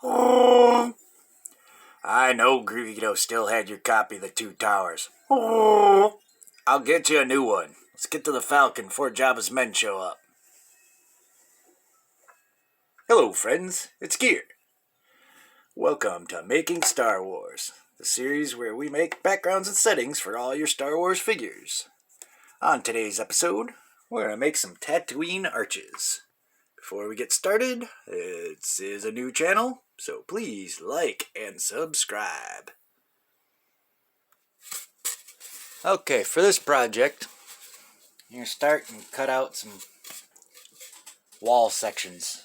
I know Greedo still had your copy of the Two Towers. I'll get you a new one. Let's get to the Falcon before Jabba's men show up. Hello, friends. It's Gear. Welcome to Making Star Wars, the series where we make backgrounds and settings for all your Star Wars figures. On today's episode, we're going to make some Tatooine arches. Before we get started, this is a new channel, so please like and subscribe. Okay, for this project, you're going to start and cut out some wall sections.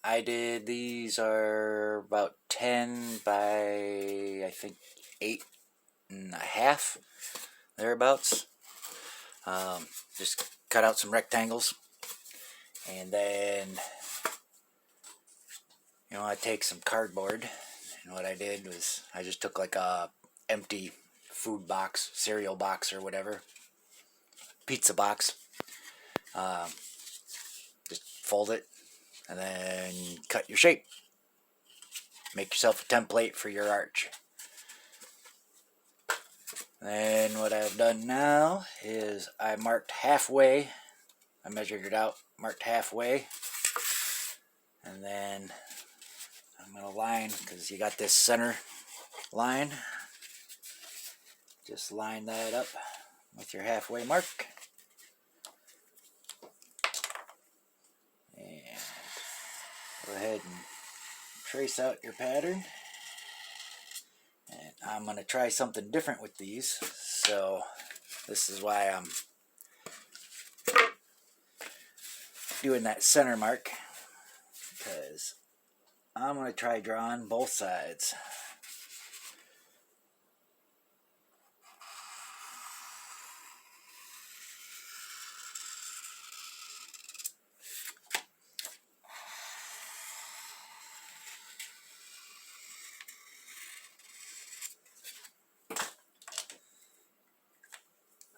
These are about 10 by, I think, 8.5, thereabouts. Just cut out some rectangles. And then, I take some cardboard. And what I did was I just took like a empty food box, cereal box or whatever, pizza box. Just fold it and then cut your shape. Make yourself a template for your arch. Then what I've done now is I marked halfway. I measured it out, marked halfway. And then I'm going to line, because you got this center line. Just line that up with your halfway mark. And go ahead and trace out your pattern. And I'm going to try something different with these. So this is why I'm doing that center mark, because I'm going to try drawing both sides.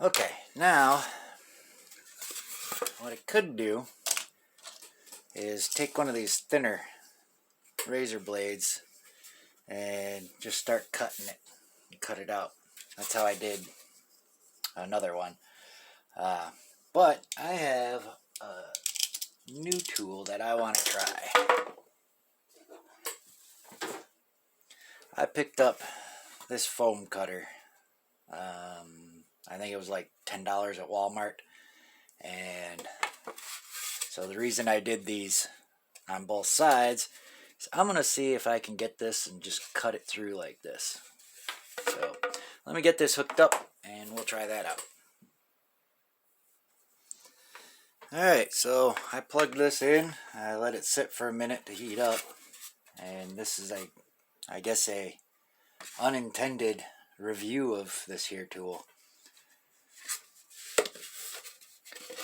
Okay, now what I could do is take one of these thinner razor blades and just start cutting it and cut it out. That's how I did another one. But I have a new tool that I want to try. I picked up this foam cutter. I think it was like $10 at Walmart. And so the reason I did these on both sides is I'm going to see if I can get this and just cut it through like this. So let me get this hooked up and we'll try that out. Alright, so I plugged this in. I let it sit for a minute to heat up. And this is I guess a unintended review of this here tool.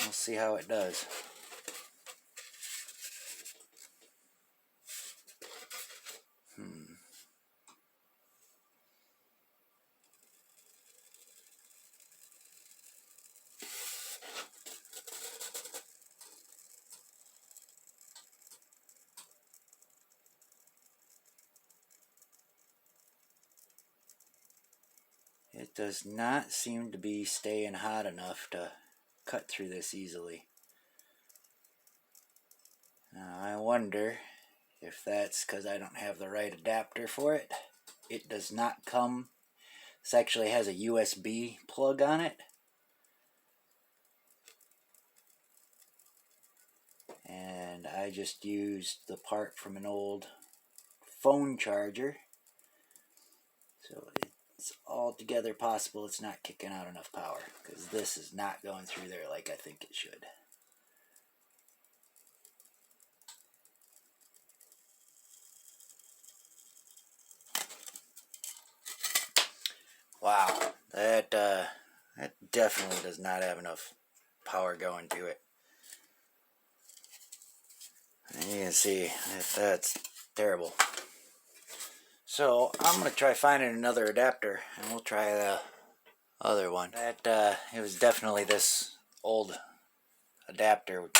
We'll see how it does. It does not seem to be staying hot enough to cut through this easily. Now I wonder if that's because I don't have the right adapter for it. It does not come. This actually has a USB plug on it. And I just used the part from an old phone charger. So it's altogether possible it's not kicking out enough power, because this is not going through there like I think it should. Wow, that definitely does not have enough power going to it. And you can see that's terrible. So I'm going to try finding another adapter, and we'll try the other one. It was definitely this old adapter,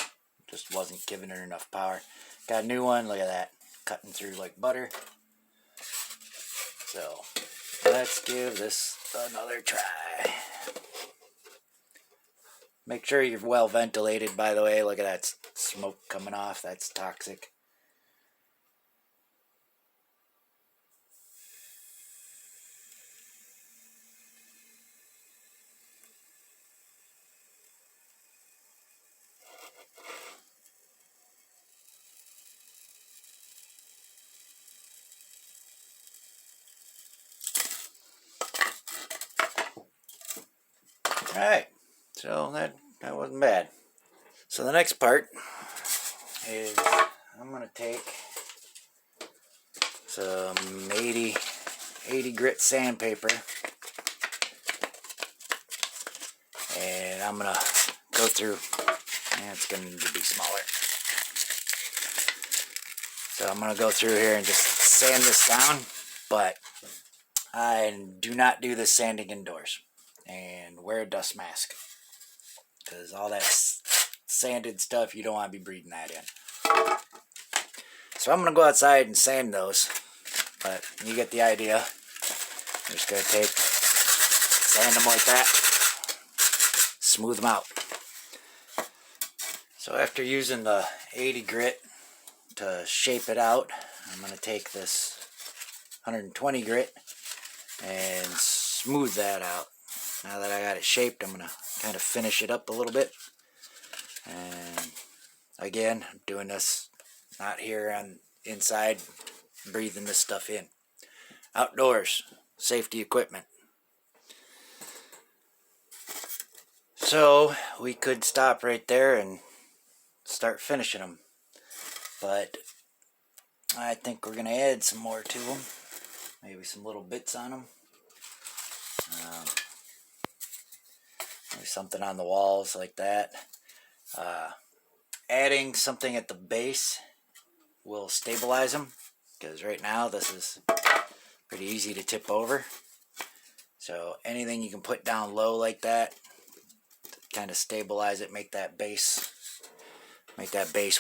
just wasn't giving it enough power. Got a new one, look at that. cutting through like butter. So let's give this another try. Make sure you're well ventilated, by the way. Look at that smoke coming off. That's toxic. Alright, so that wasn't bad. So the next part is I'm going to take some 80 grit sandpaper, and I'm going to go through, and it's going to be smaller. So I'm going to go through here and just sand this down, but I do not do this sanding indoors. And wear a dust mask, because all that sanded stuff, you don't want to be breathing that in. So I'm going to go outside and sand those, but you get the idea. I'm just going to sand them like that, smooth them out. So after using the 80 grit to shape it out, I'm going to take this 120 grit and smooth that out. Now that I got it shaped, I'm going to kind of finish it up a little bit. And again, I'm doing this not here on inside, breathing this stuff in. Outdoors, safety equipment. So we could stop right there and start finishing them. But I think we're going to add some more to them. Maybe some little bits on them. Maybe something on the walls like that. Adding something at the base will stabilize them, because right now this is pretty easy to tip over. So anything you can put down low like that, kind of stabilize it, make that base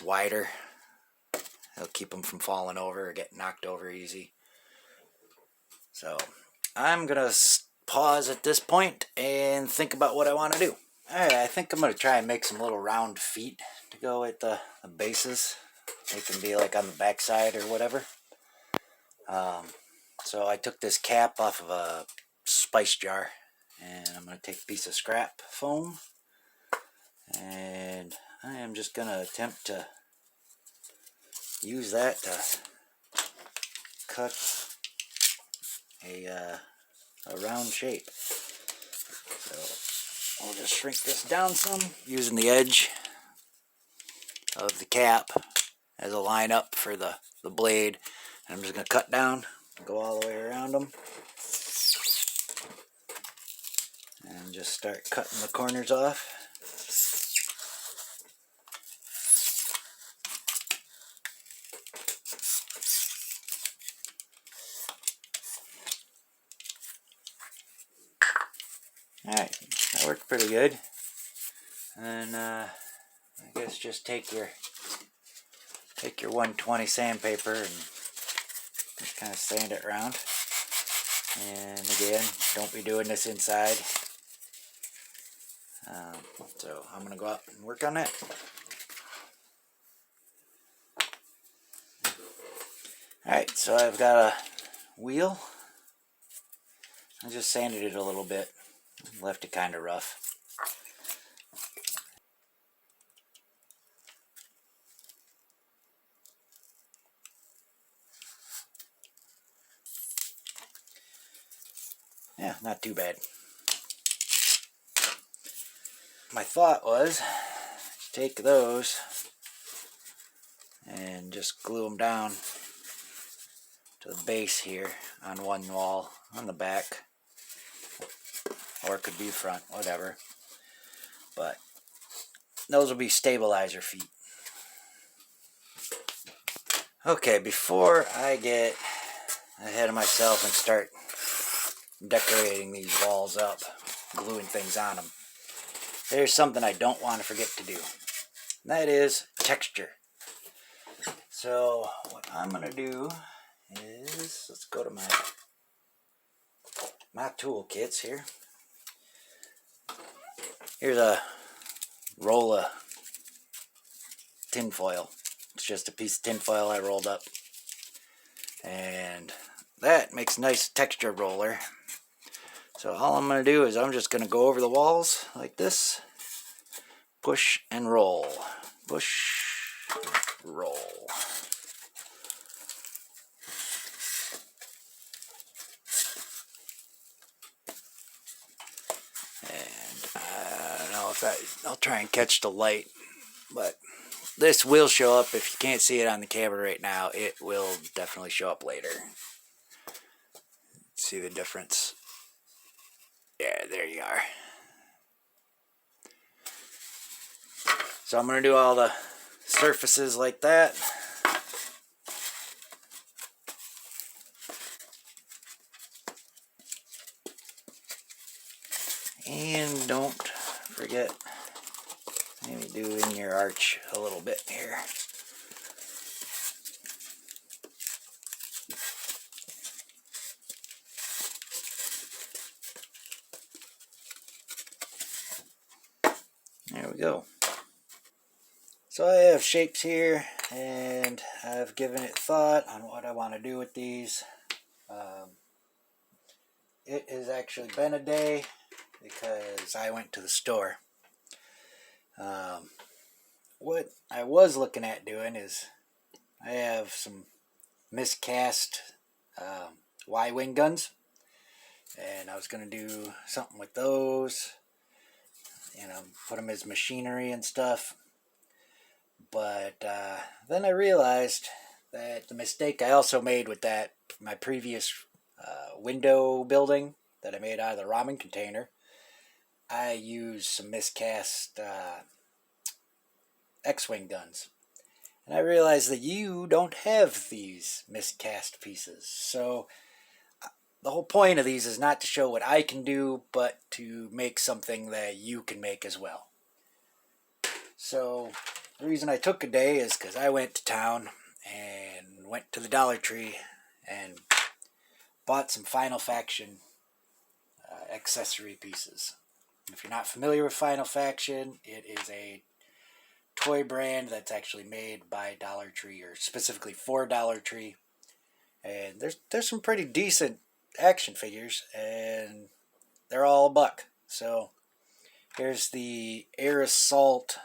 wider. It'll keep them from falling over or getting knocked over easy. So I'm gonna pause at this point and think about what I want to do. Alright, I think I'm going to try and make some little round feet to go with the bases. They can be like on the back side or whatever. So I took this cap off of a spice jar, and I'm going to take a piece of scrap foam, and I am just going to attempt to use that to cut a round shape. So I'll just shrink this down some using the edge of the cap as a line up for the blade. And I'm just going to cut down, go all the way around them, and just start cutting the corners off. Alright, that worked pretty good. And I guess just take your 120 sandpaper and just kind of sand it around. And again, don't be doing this inside. So I'm going to go out and work on that. Alright, so I've got a wheel. I just sanded it a little bit. Left it kind of rough. Yeah, not too bad. My thought was to take those and just glue them down to the base here on one wall, on the back, or it could be front, whatever. But those will be stabilizer feet. Okay, before I get ahead of myself and start decorating these walls up, gluing things on them, there's something I don't want to forget to do. And that is texture. So what I'm going to do is, let's go to my toolkits here. Here's a roll of tin foil. It's just a piece of tin foil I rolled up. And that makes a nice texture roller. So all I'm going to do is I'm just going to go over the walls like this. Push and roll. Push, roll. And I don't know if I'll try and catch the light, but this will show up. If you can't see it on the camera right now, it will definitely show up later. See the difference? Yeah, there you are. So I'm going to do all the surfaces like that. And don't forget, maybe do in your arch a little bit here. There we go. So I have shapes here, and I've given it thought on what I want to do with these. It has actually been a day because I went to the store. What I was looking at doing is I have some miscast Y-wing guns, and I was going to do something with those, you know, put them as machinery and stuff. But then I realized that the mistake I also made with that, my previous window building that I made out of the ramen container, I used some miscast X-wing guns. And I realized that you don't have these miscast pieces. So the whole point of these is not to show what I can do, but to make something that you can make as well. So the reason I took a day is because I went to town and went to the Dollar Tree and bought some Final Faction accessory pieces. If you're not familiar with Final Faction, it is a toy brand that's actually made by Dollar Tree, or specifically for Dollar Tree. And there's some pretty decent action figures, and they're all $1. So here's the Air Assault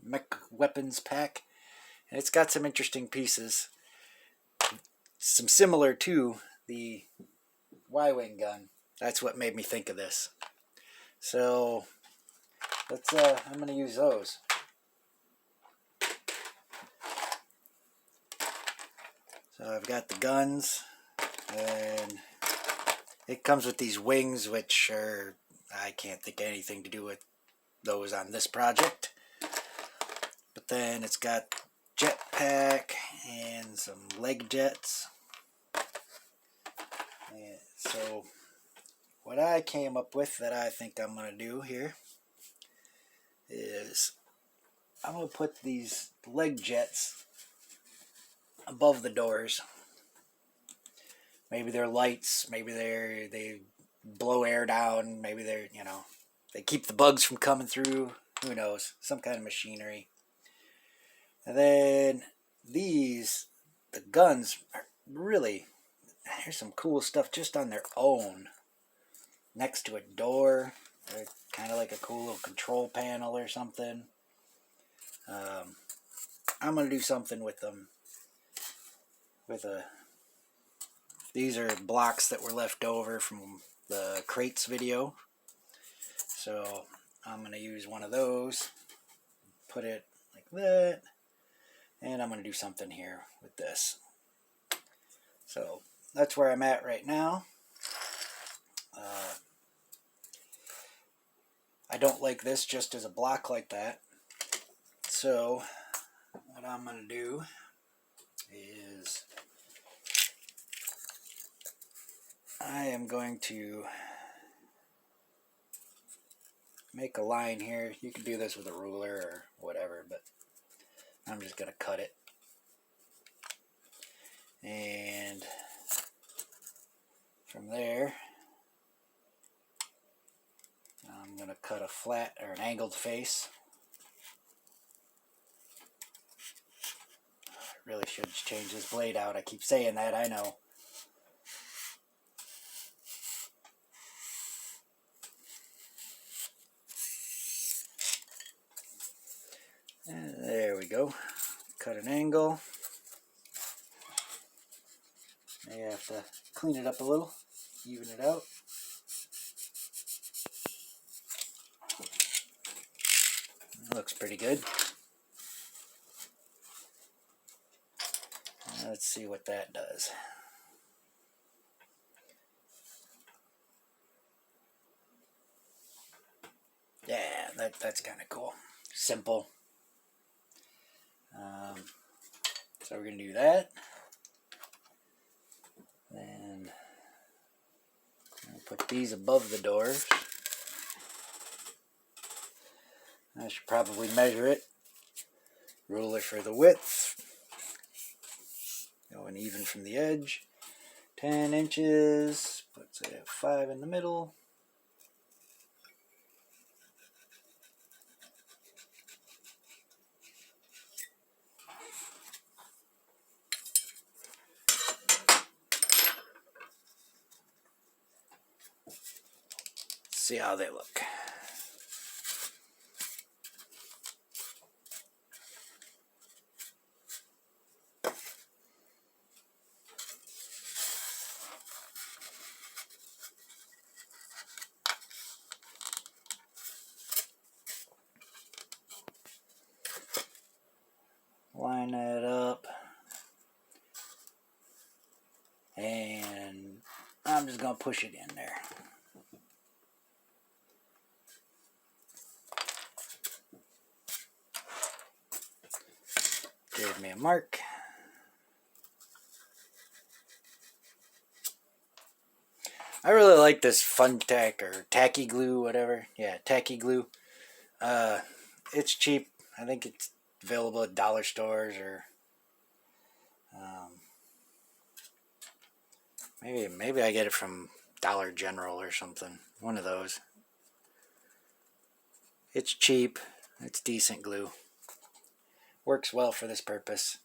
mech weapons pack, and it's got some interesting pieces, some similar to the Y-wing gun. That's what made me think of this. So let's I'm going to use those. So I've got the guns, and it comes with these wings, which are, I can't think of anything to do with those on this project. But then it's got jetpack and some leg jets. And so what I came up with that I think I'm going to do here is I'm going to put these leg jets above the doors. Maybe they're lights, maybe they blow air down, maybe they're, you know, they keep the bugs from coming through, who knows, some kind of machinery. And then these, the guns are really, here's some cool stuff just on their own. Next to a door, they're kind of like a cool little control panel or something. I'm going to do something with them. These are blocks that were left over from the crates video. So I'm going to use one of those, put it like that, and I'm going to do something here with this. So that's where I'm at right now. I don't like this just as a block like that. So what I'm going to do is I am going to make a line here. You can do this with a ruler or whatever, but I'm just going to cut it. And from there, I'm going to cut a flat or an angled face. I really should change this blade out. I keep saying that, I know. And there we go. Cut an angle. May have to clean it up a little, even it out. Looks pretty good. Let's see what that does. Yeah, that's kind of cool. Simple. So we're going to do that. Then I'll put these above the doors. I should probably measure it. Ruler for the width. Going even from the edge. 10 inches. Put say 5 in the middle. See how they look. Line that up. And I'm just going to push it in there. Give me a mark. I really like this Fun Tack or Tacky Glue, whatever. Yeah, Tacky Glue. It's cheap. I think it's available at dollar stores or maybe I get it from Dollar General or something. One of those. It's cheap. It's decent glue. Works well for this purpose.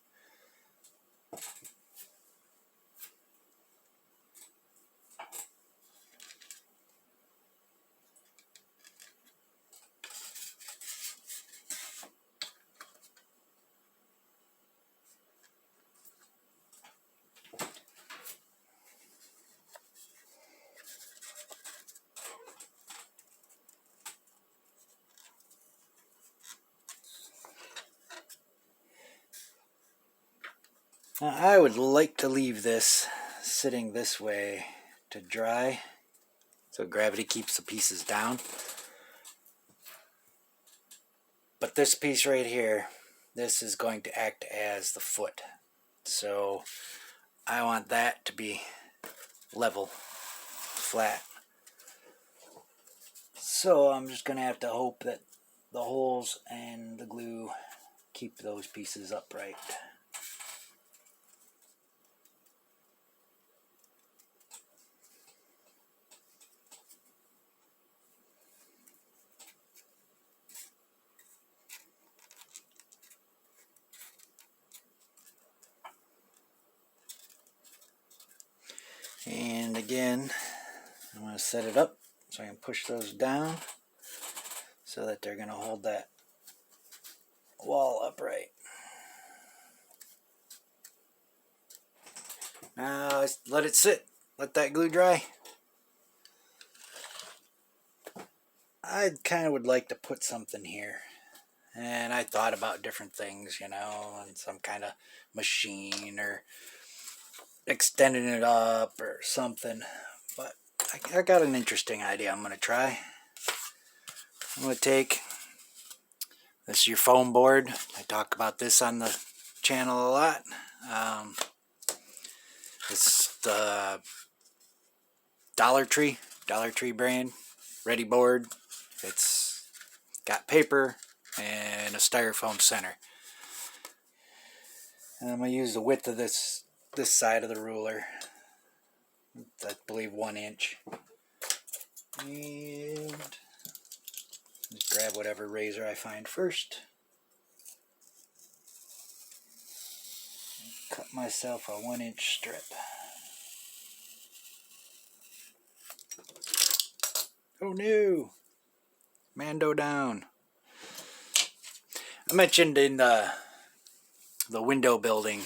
Now I would like to leave this sitting this way to dry so gravity keeps the pieces down. But this piece right here, this is going to act as the foot. So I want that to be level, flat. So I'm just going to have to hope that the holes and the glue keep those pieces upright. And again, I'm going to set it up so I can push those down so that they're going to hold that wall upright. Now let it sit. Let that glue dry. I kind of would like to put something here. And I thought about different things, you know, and some kind of machine or extending it up or something. But I got an interesting idea I'm going to try. I'm going to take, this is your foam board. I talk about this on the channel a lot. It's the Dollar Tree brand, Ready board. It's got paper and a styrofoam center. And I'm going to use the width of this side of the ruler. I believe 1 inch. And just grab whatever razor I find first. Cut myself a 1 inch strip. Oh no! Mando down. I mentioned in the window building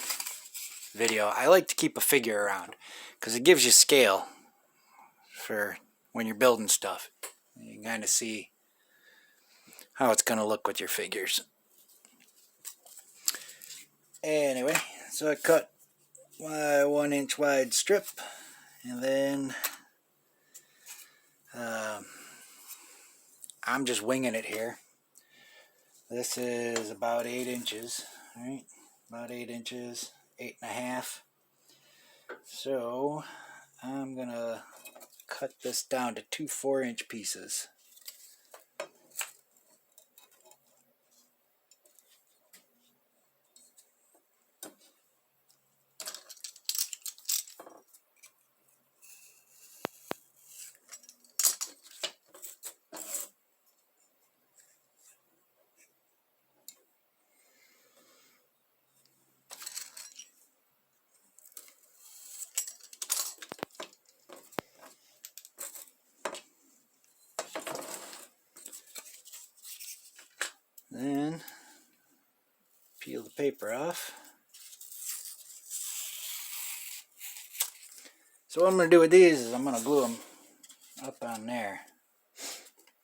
video, I like to keep a figure around because it gives you scale for when you're building stuff. You can kind of see how it's going to look with your figures. Anyway, so I cut my 1 inch wide strip, and then I'm just winging it here. This is about 8 inches, right? About 8 inches, 8.5. So I'm gonna cut this down to 2 4-inch pieces. Then peel the paper off. So what I'm going to do with these is I'm going to glue them up on there.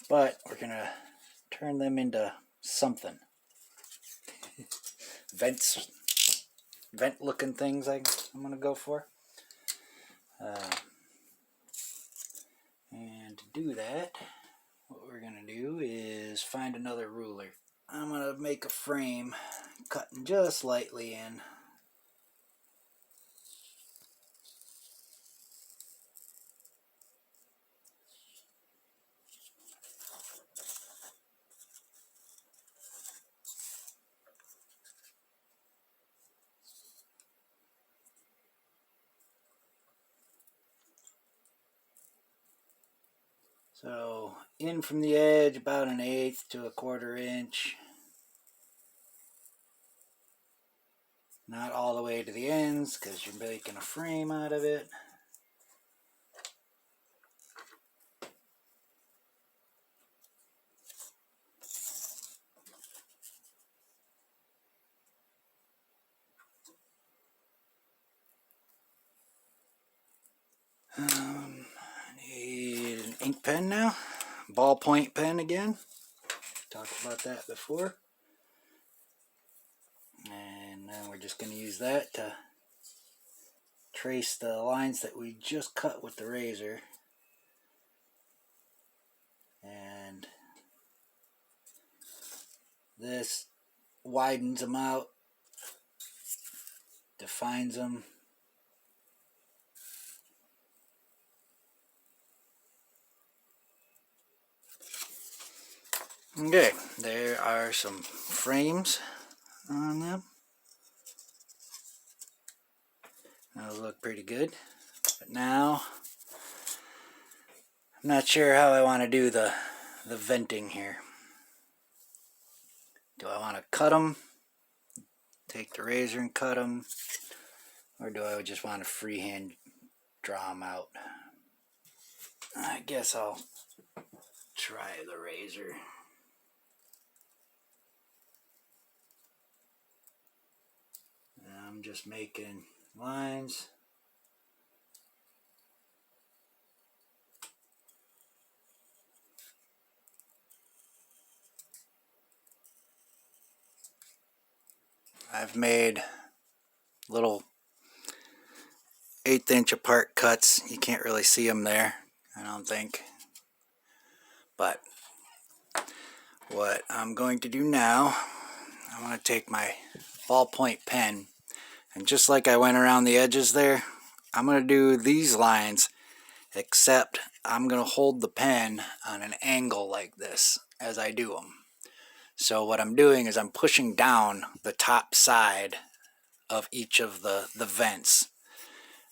But we're going to turn them into something. Vent looking things I'm going to go for. And to do that, what we're going to do is find another ruler. I'm going to make a frame, cutting just lightly in. So in from the edge about 1/8 to 1/4 inch. Not all the way to the ends because you're making a frame out of it. I need an ink pen now. Ballpoint pen again. Talked about that before. And then we're just going to use that to trace the lines that we just cut with the razor. And this widens them out, defines them. Okay, there are some frames on them. Those look pretty good. But now, I'm not sure how I want to do the venting here. Do I want to cut them? Take the razor and cut them? Or do I just want to freehand draw them out? I guess I'll try the razor. I'm just making lines. I've made little 1/8 inch apart cuts. You can't really see them there, I don't think. But what I'm going to do now, I'm going to take my ballpoint pen, and just like I went around the edges there, I'm going to do these lines, except I'm going to hold the pen on an angle like this as I do them. So what I'm doing is I'm pushing down the top side of each of the vents,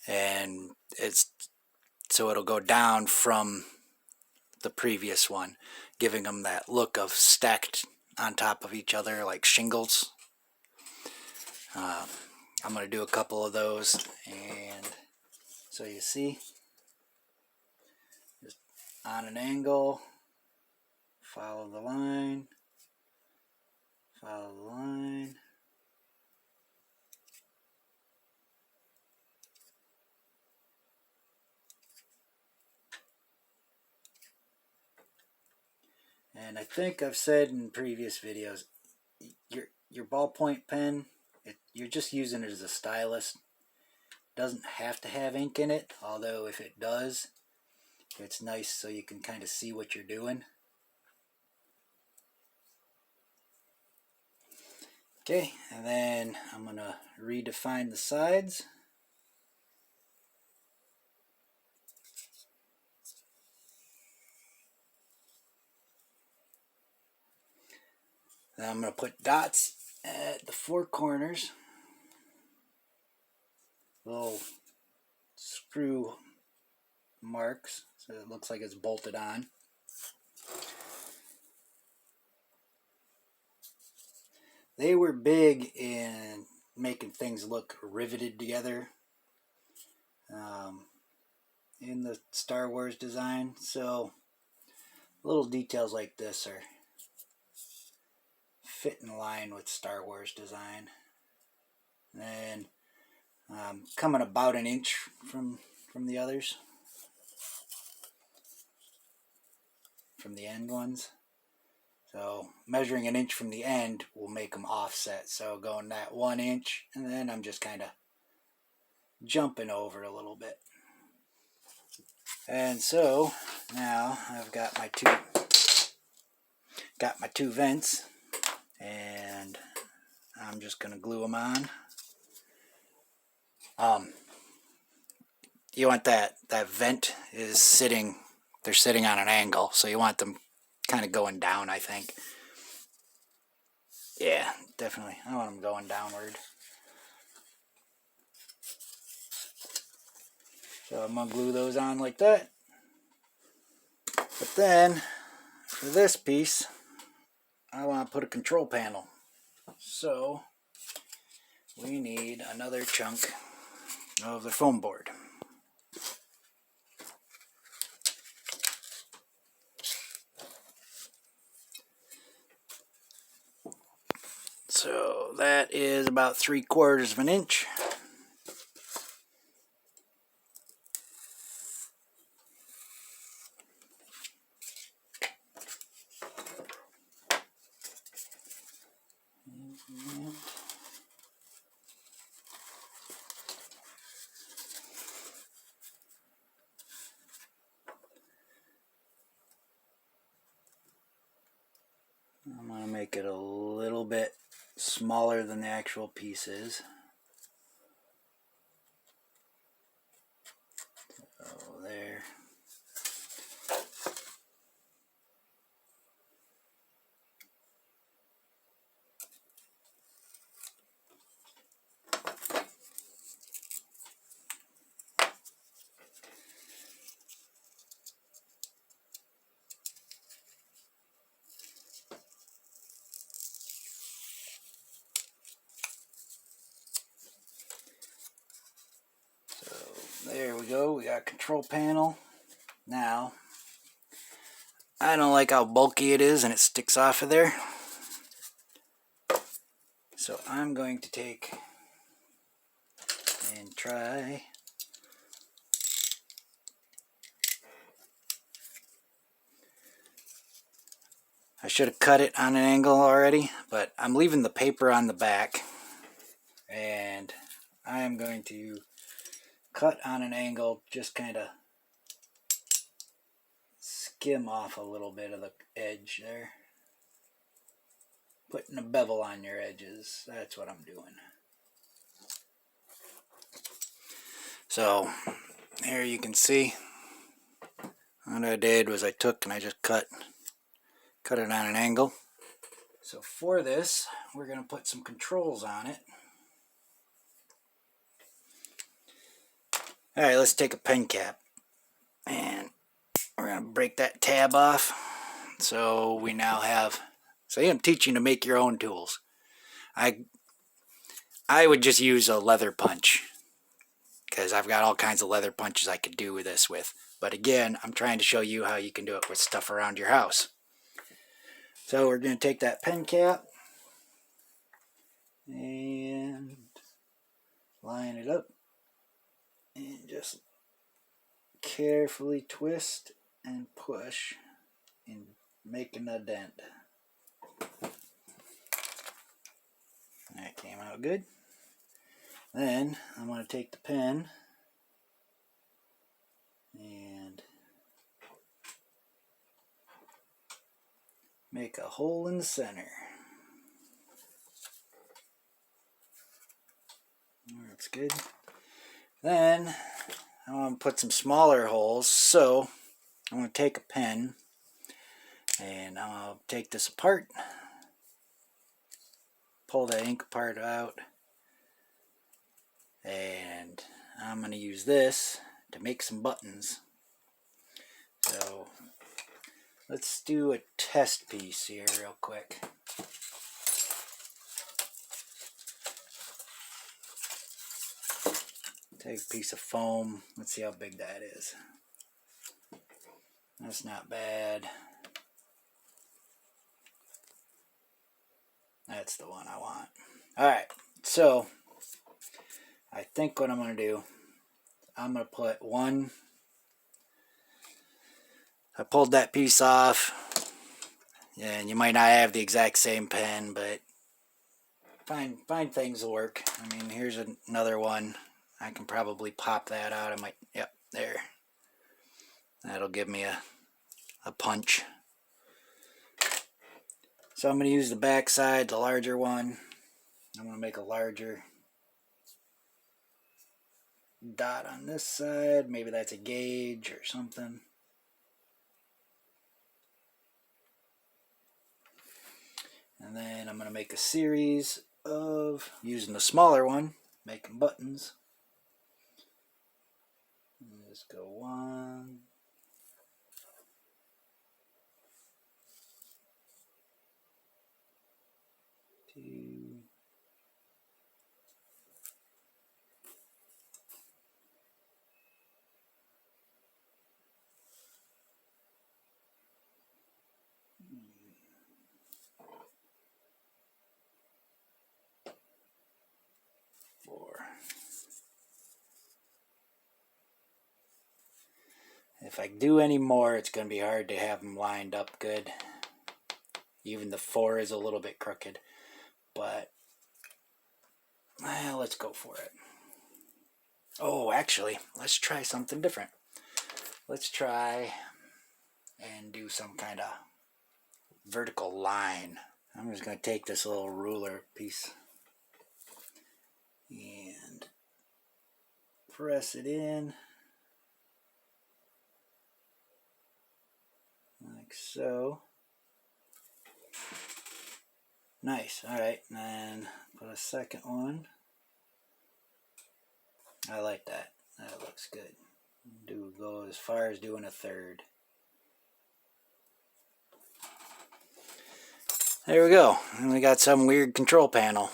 and so it'll go down from the previous one, giving them that look of stacked on top of each other like shingles. I'm going to do a couple of those, and so you see, just on an angle, follow the line, follow the line. And I think I've said in previous videos, your ballpoint pen, you're just using it as a stylus. It doesn't have to have ink in it, although if it does, it's nice so you can kind of see what you're doing. Okay, and then I'm going to redefine the sides. Then I'm going to put dots at the four corners. Little screw marks, so it looks like it's bolted on. They were big in making things look riveted together in the Star Wars design, so little details like this are fit in line with Star Wars design. And then coming about an inch from the others, from the end ones. So measuring an inch from the end will make them offset. So going that 1 inch, and then I'm just kind of jumping over a little bit. And so now I've got my two vents, and I'm just going to glue them on. You want that vent is sitting, they're sitting on an angle, so you want them kind of going down, I think. Yeah, definitely. I want them going downward. So I'm going to glue those on like that. But then, for this piece, I want to put a control panel. So, we need another chunk of the foam board. So that is about 3/4 of an inch. I'm going to make it a little bit smaller than the actual piece is. So there. There we go, we got a control panel. Now, I don't like how bulky it is and it sticks off of there. So I'm going to take and try I should have cut it on an angle already, but I'm leaving the paper on the back, and I am going to cut on an angle, just kind of skim off a little bit of the edge there. Putting a bevel on your edges, that's what I'm doing. So, here you can see, what I did was I took and I just cut it on an angle. So for this, we're going to put some controls on it. Alright, let's take a pen cap. And we're going to break that tab off. So we now have... So I'm teaching to make your own tools. I would just use a leather punch, because I've got all kinds of leather punches I could do this with. But again, I'm trying to show you how you can do it with stuff around your house. So we're going to take that pen cap and line it up and just carefully twist and push and making a dent. That came out good. Then I'm going to take the pen and make a hole in the center. That's good. Then I want to put some smaller holes, so I'm going to take a pen and I'll take this apart, pull that ink part out, and I'm going to use this to make some buttons. So let's do a test piece here real quick. Take a piece of foam. Let's see how big that is. That's not bad. That's the one I want. Alright, so I think what I'm going to do, I'm going to put one. I pulled that piece off, and you might not have the exact same pen, but find things will work. I mean, here's another one. I can probably pop that out. I might, yep, there. That'll give me a punch. So I'm going to use the back side, the larger one. I'm going to make a larger dot on this side. Maybe that's a gauge or something. And then I'm going to make a series of, using the smaller one, making buttons. Just go 1, 2, 4. If I do any more, it's going to be hard to have them lined up good. Even the 4 is a little bit crooked. But, well, let's go for it. Oh, actually, let's try something different. Let's try and do some kind of vertical line. I'm just going to take this little ruler piece and press it in like so. Nice. Alright, and then put a second one. I like that. That looks good. Go as far as doing a third. There we go. And we got some weird control panel.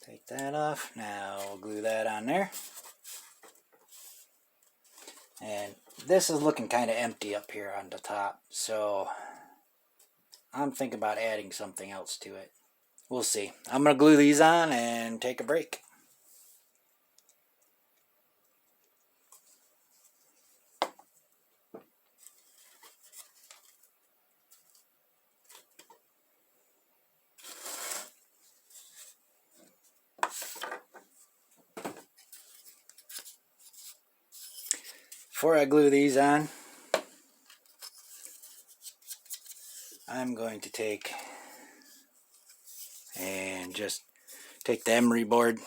Take that off. Now we'll glue that on there. And this is looking kind of empty up here on the top, so I'm thinking about adding something else to it. We'll see. I'm going to glue these on and take a break. Before I glue these on, I'm going to take the emery board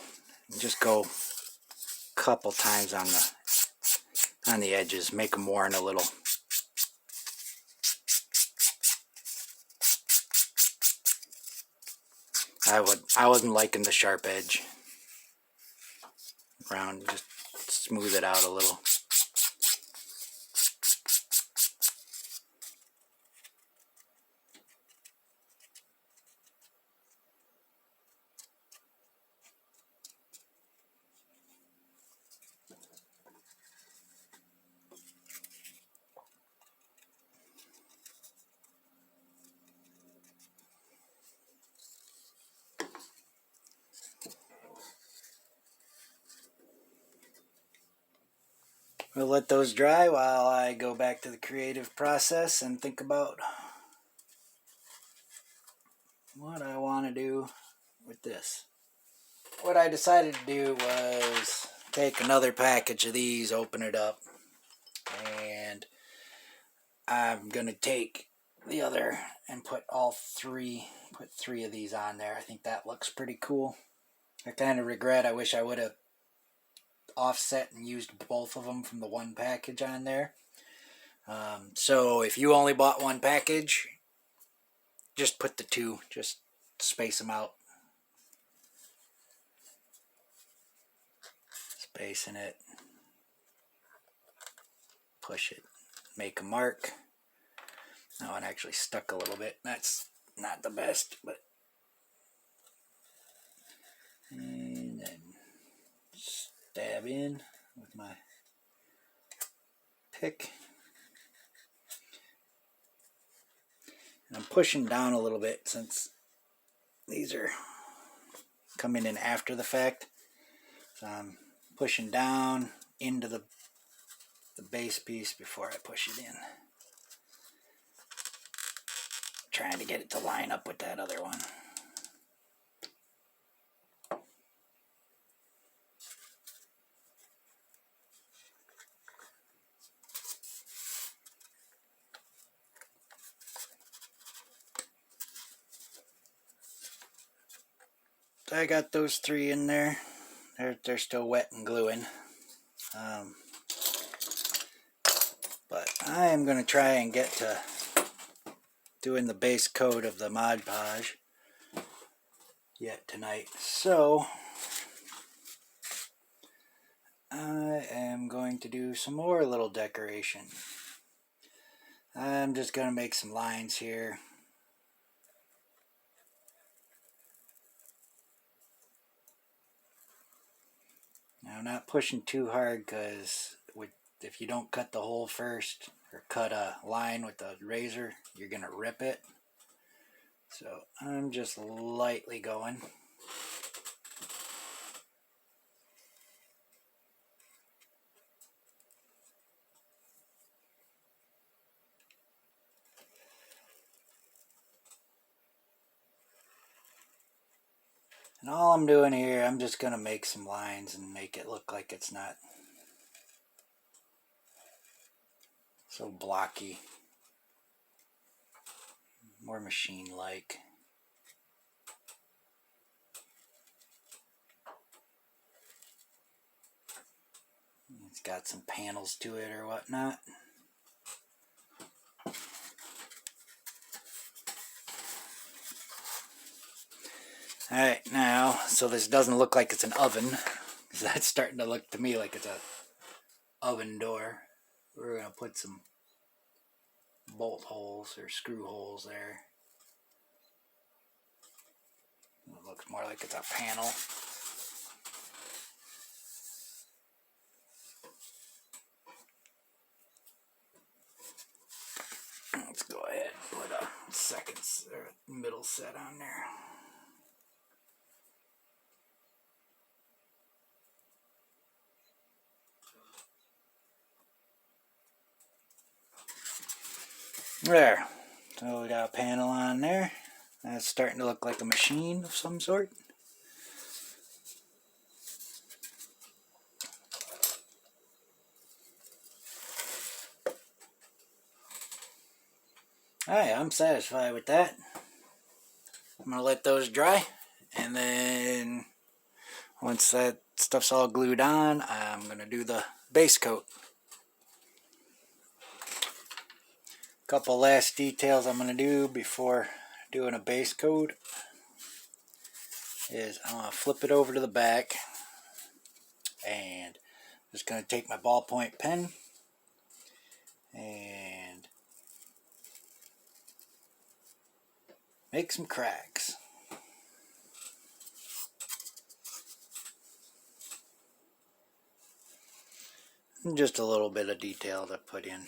and just go a couple times on the edges, make them worn a little. I wasn't liking the sharp edge. Round, just smooth it out a little. We'll let those dry while I go back to the creative process and think about what I want to do with this. What I decided to do was take another package of these, open it up, and I'm going to take the other and put three of these on there. I think that looks pretty cool. I kind of regret, I wish I would have offset and used both of them from the one package on there. So if you only bought one package, just put the two, just space them out. Spacing it, push it, make a mark. Now it actually stuck a little bit. That's not the best, but and then stab in with my pick. And I'm pushing down a little bit since these are coming in after the fact. So I'm pushing down into the base piece before I push it in. Trying to get it to line up with that other one. So I got those three in there. They're still wet and gluing. But I am going to try and get to doing the base coat of the Mod Podge yet tonight. So I am going to do some more little decoration. I'm just going to make some lines here. Now I'm not pushing too hard because if you don't cut the hole first or cut a line with the razor, you're going to rip it. So I'm just lightly going. And all I'm doing here, I'm just going to make some lines and make it look like it's not so blocky. More machine-like. It's got some panels to it or whatnot. Alright, now, so this doesn't look like it's an oven. That's starting to look to me like it's a oven door. We're going to put some bolt holes or screw holes there. It looks more like it's a panel. Let's go ahead and put a second or middle set on there. There. So we got a panel on there. That's starting to look like a machine of some sort. Alright, I'm satisfied with that. I'm going to let those dry. And then once that stuff's all glued on, I'm going to do the base coat. Couple last details I'm going to do before doing a base coat. is I'm going to flip it over to the back, and I'm just going to take my ballpoint pen and make some cracks. And just a little bit of detail to put in.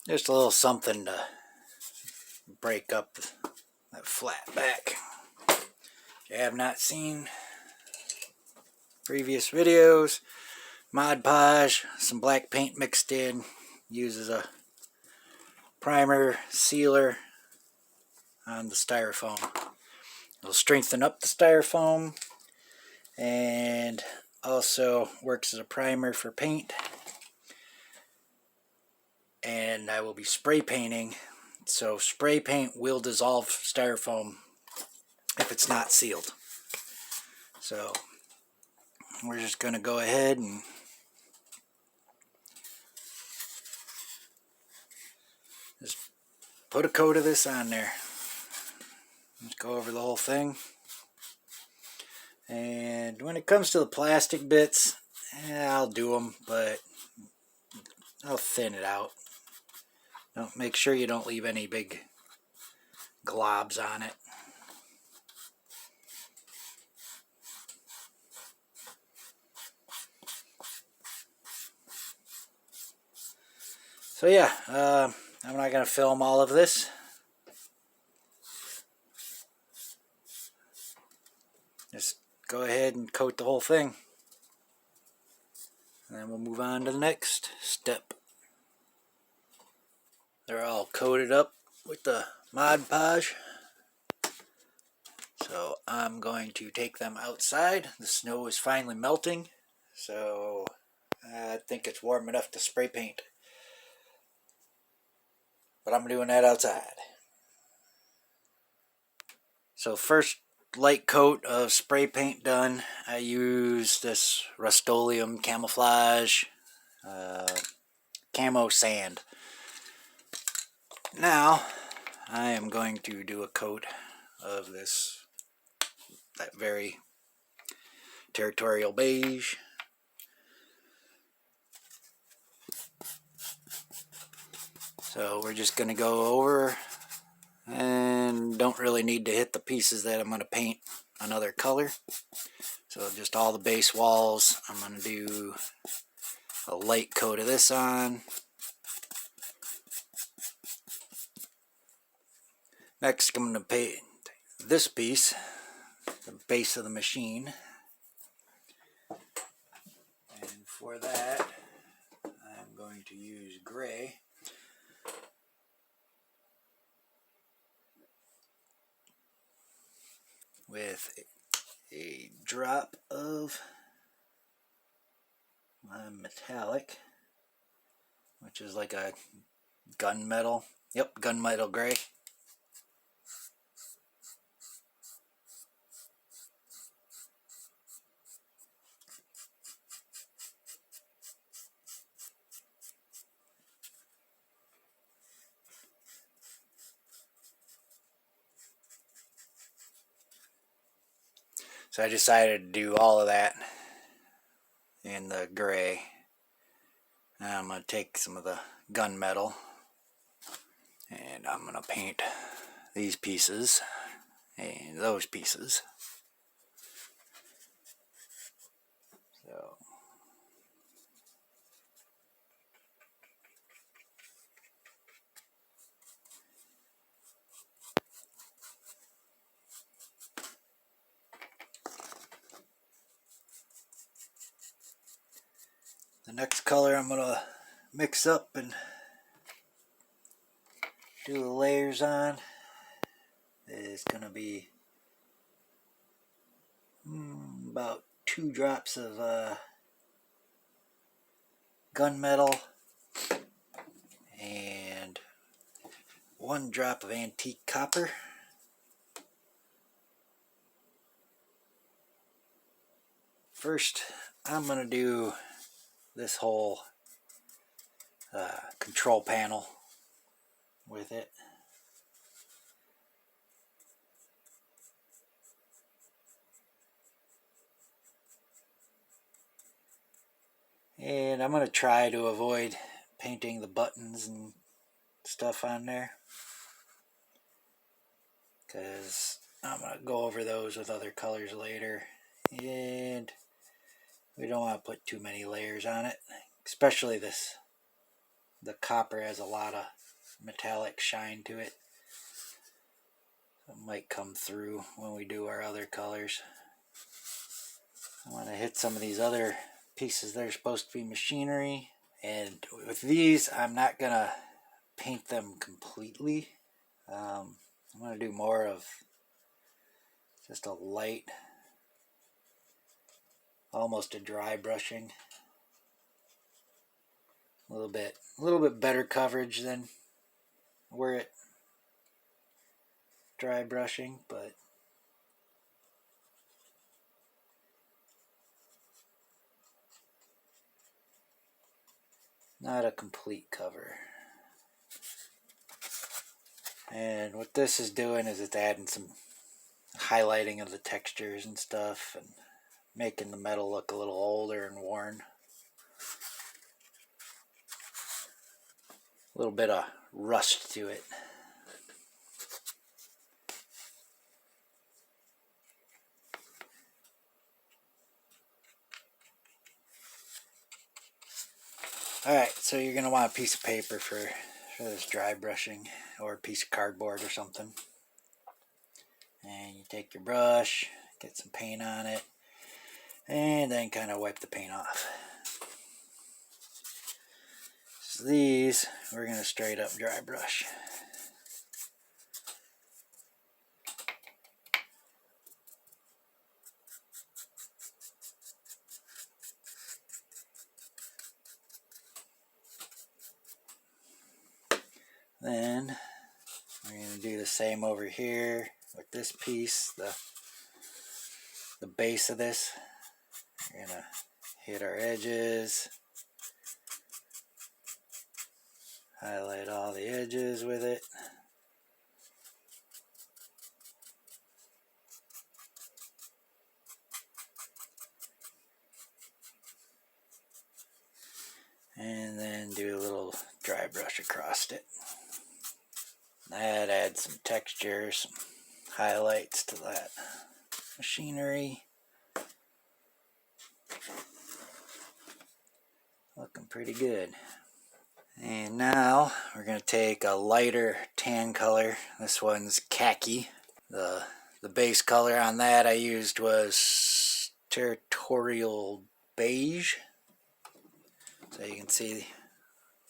Just a little something to break up that flat back. If you have not seen previous videos, Mod Podge, some black paint mixed in, uses a primer sealer on the styrofoam. It'll strengthen up the styrofoam and also works as a primer for paint. And I will be spray painting, so spray paint will dissolve styrofoam if it's not sealed. So we're just going to go ahead and just put a coat of this on there. Just go over the whole thing. And when it comes to the plastic bits, I'll do them, but I'll thin it out. Don't make sure you don't leave any big globs on it. So yeah, I'm not going to film all of this. Just go ahead and coat the whole thing. And then we'll move on to the next step. They're all coated up with the Mod Podge. So I'm going to take them outside. The snow is finally melting, so I think it's warm enough to spray paint. But I'm doing that outside. So first light coat of spray paint done. I use this Rust-Oleum camouflage camo sand. Now I am going to do a coat of that very territorial beige. So we're just going to go over, and don't really need to hit the pieces that I'm going to paint another color. So just all the base walls, I'm going to do a light coat of this on. Next I'm going to paint this piece, the base of the machine. And for that, I'm going to use gray. With a drop of my metallic, which is like a gunmetal. Yep, gunmetal gray. So I decided to do all of that in the gray. Now I'm going to take some of the gunmetal and I'm going to paint these pieces and those pieces. So the next color I'm going to mix up and do the layers on is going to be about 2 drops of gunmetal and 1 drop of antique copper. First, I'm going to do this whole control panel with it. And I'm going to try to avoid painting the buttons and stuff on there, because I'm going to go over those with other colors later, and we don't want to put too many layers on it, especially this. The copper has a lot of metallic shine to it. It might come through when we do our other colors. I want to hit some of these other pieces that are supposed to be machinery, and with these I'm not going to paint them completely. I'm going to do more of just a light, almost a dry brushing. A little bit better coverage than where it dry brushing, but not a complete cover. And what this is doing is it's adding some highlighting of the textures and stuff, and making the metal look a little older and worn. A little bit of rust to it. Alright, so you're going to want a piece of paper for this dry brushing, or a piece of cardboard or something. And you take your brush, get some paint on it, and then kind of wipe the paint off. So these, we're going to straight up dry brush. Then we're going to do the same over here with this piece, the base of this. We're going to hit our edges, highlight all the edges with it. And then do a little dry brush across it. That adds some texture, some highlights to that machinery. Looking pretty good. And now we're going to take a lighter tan color. This one's khaki. The base color on that I used was territorial beige. So you can see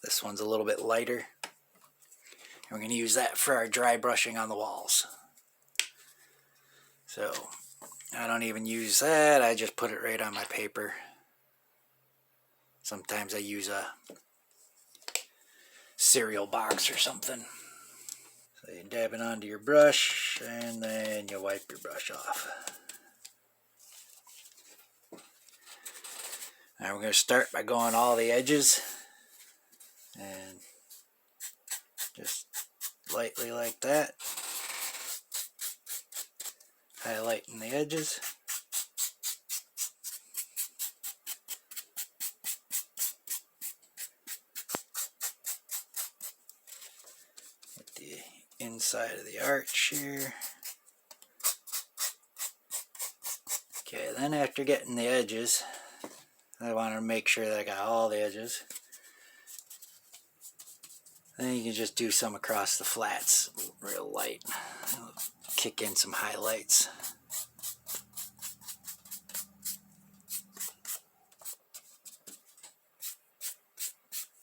this one's a little bit lighter. And we're going to use that for our dry brushing on the walls. So I don't even use that, I just put it right on my paper. Sometimes I use a cereal box or something. So you dab it onto your brush, and then you wipe your brush off. Now we're going to start by going all the edges, and just lightly like that, highlighting the edges. With the inside of the arch here. Okay, then after getting the edges, I want to make sure that I got all the edges. Then you can just do some across the flats, real light. Kick in some highlights.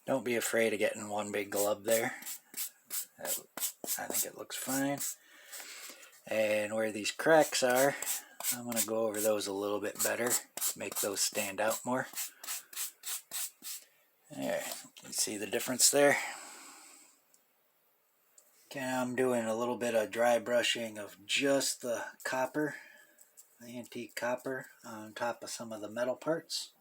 Don't be afraid of getting one big glub there. I think it looks fine. And where these cracks are, I'm going to go over those a little bit better, make those stand out more. There, you can see the difference there. Okay, now I'm doing a little bit of dry brushing of just the copper, the antique copper, on top of some of the metal parts.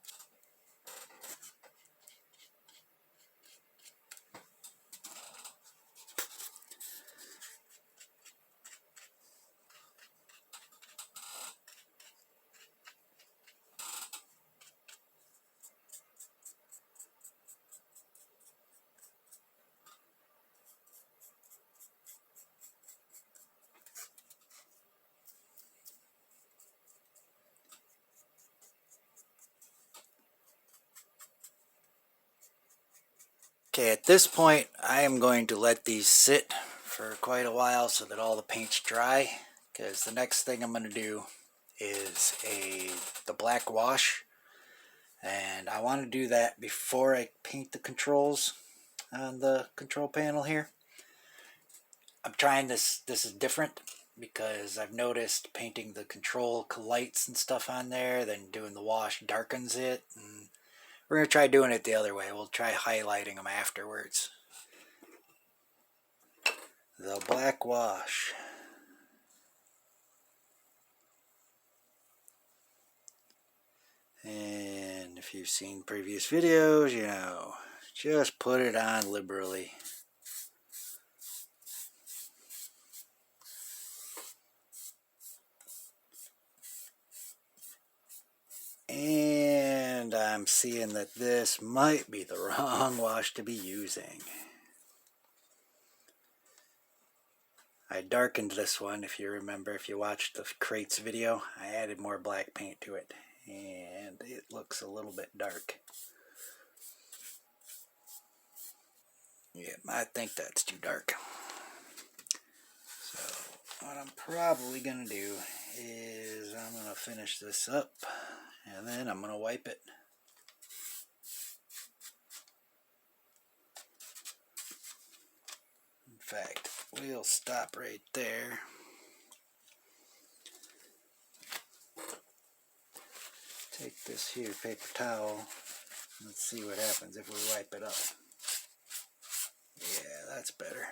Okay, at this point I am going to let these sit for quite a while so that all the paint's dry, because the next thing I'm going to do is the black wash, and I want to do that before I paint the controls on the control panel here. I'm trying this is different because I've noticed painting the control lights and stuff on there, then doing the wash darkens it, and we're going to try doing it the other way. We'll try highlighting them afterwards. The black wash. And if you've seen previous videos, you know, just put it on liberally. And I'm seeing that this might be the wrong wash to be using. I darkened this one, if you remember, if you watched the crates video, I added more black paint to it, and it looks a little bit dark. Yeah, I think that's too dark. So what I'm probably going to do is I'm going to finish this up, and then I'm going to wipe it. In fact, we'll stop right there. Take this here paper towel. Let's see what happens if we wipe it up. Yeah, that's better.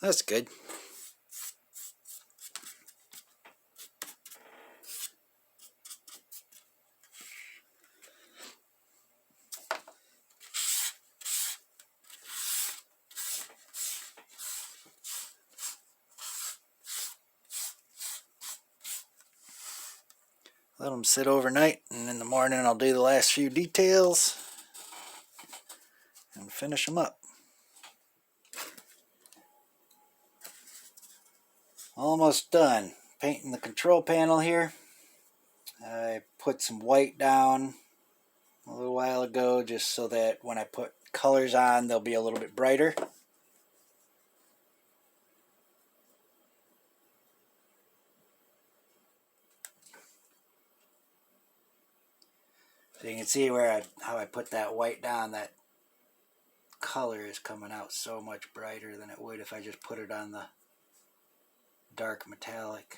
That's good. Let them sit overnight, and in the morning I'll do the last few details and finish them up. Almost done painting the control panel here. I put some white down a little while ago just so that when I put colors on they'll be a little bit brighter. So you can see how I put that white down, that color is coming out so much brighter than it would if I just put it on the dark metallic.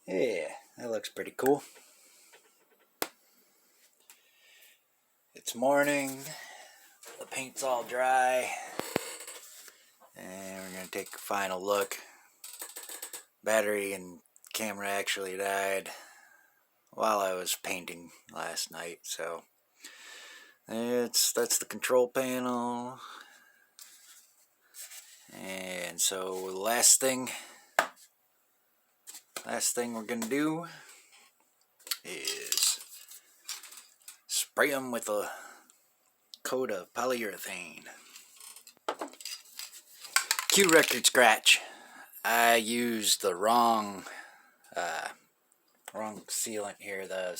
Yeah, that looks pretty cool. It's morning, the paint's all dry, and we're going to take a final look. Battery and camera actually died while I was painting last night, so that's the control panel. And so the last thing we're going to do is spray them with a coat of polyurethane. Cue record scratch. I used the wrong wrong sealant here. The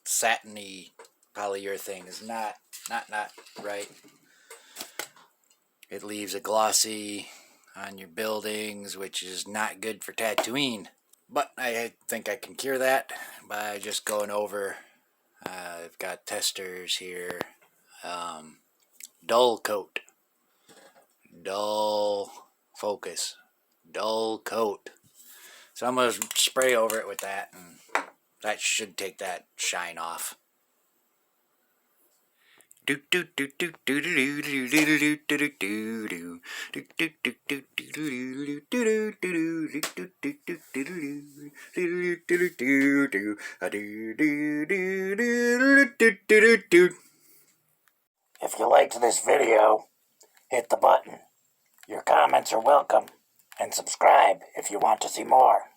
satiny polyurethane is not right. It leaves a glossy on your buildings, which is not good for Tatooine. But I think I can cure that by just going over. I've got testers here. Dull coat. Dull focus. Dull coat. So I'm going to spray over it with that, and that should take that shine off. If you liked this video, hit the button. Your comments are welcome. And subscribe if you want to see more.